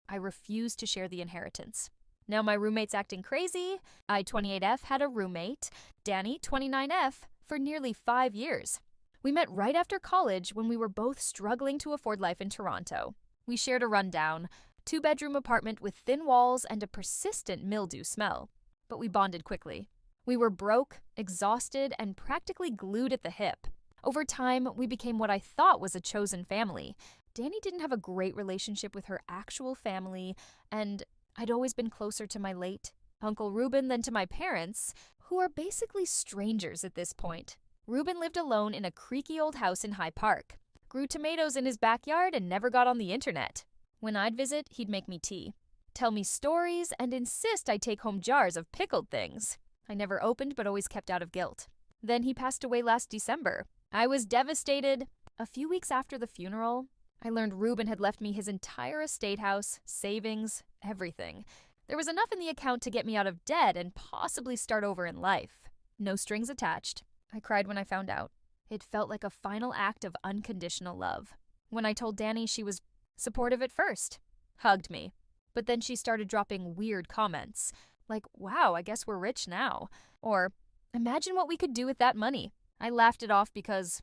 I refused to share the inheritance. Now my roommate's acting crazy. I, 28F, had a roommate, Danny, 29F, for nearly 5 years. We met right after college when we were both struggling to afford life in Toronto. We shared a rundown, 2-bedroom apartment with thin walls and a persistent mildew smell. But we bonded quickly. We were broke, exhausted, and practically glued at the hip. Over time, we became what I thought was a chosen family. Danny didn't have a great relationship with her actual family, and I'd always been closer to my late Uncle Reuben than to my parents, who are basically strangers at this point. Reuben lived alone in a creaky old house in High Park, grew tomatoes in his backyard, and never got on the internet. When I'd visit, he'd make me tea, tell me stories, and insist I take home jars of pickled things. I never opened but always kept out of guilt. Then he passed away last December. I was devastated. A few weeks after the funeral, I learned Reuben had left me his entire estate house, savings, everything. There was enough in the account to get me out of debt and possibly start over in life. No strings attached. I cried when I found out. It felt like a final act of unconditional love. When I told Danny, she was supportive at first, hugged me. But then she started dropping weird comments, like, wow, I guess we're rich now. Or, imagine what we could do with that money. I laughed it off because,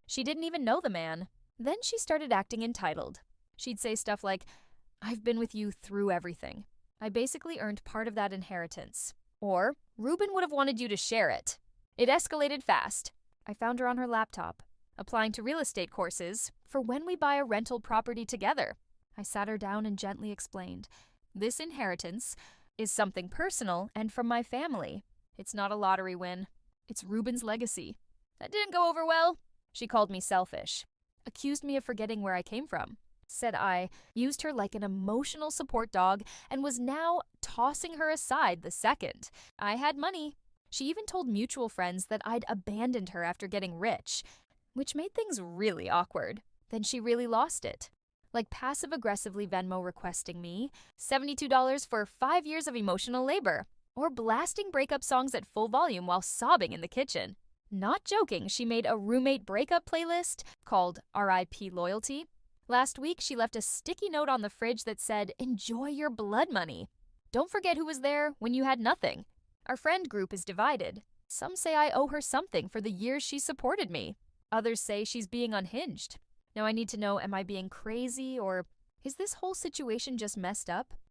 she didn't even know the man. Then she started acting entitled. She'd say stuff like, I've been with you through everything. I basically earned part of that inheritance. Or, Reuben would have wanted you to share it. It escalated fast. I found her on her laptop, applying to real estate courses for when we buy a rental property together. I sat her down and gently explained, this inheritance is something personal and from my family. It's not a lottery win. It's Reuben's legacy. That didn't go over well. She called me selfish, accused me of forgetting where I came from, said I used her like an emotional support dog and was now tossing her aside the second I had money. She even told mutual friends that I'd abandoned her after getting rich, which made things really awkward. Then she really lost it. Like passive-aggressively Venmo requesting me $72 for 5 years of emotional labor, or blasting breakup songs at full volume while sobbing in the kitchen. Not joking, she made a roommate breakup playlist called R.I.P. Loyalty. Last week, she left a sticky note on the fridge that said, enjoy your blood money. Don't forget who was there when you had nothing. Our friend group is divided. Some say I owe her something for the years she supported me. Others say she's being unhinged. Now I need to know, am I being crazy, or is this whole situation just messed up?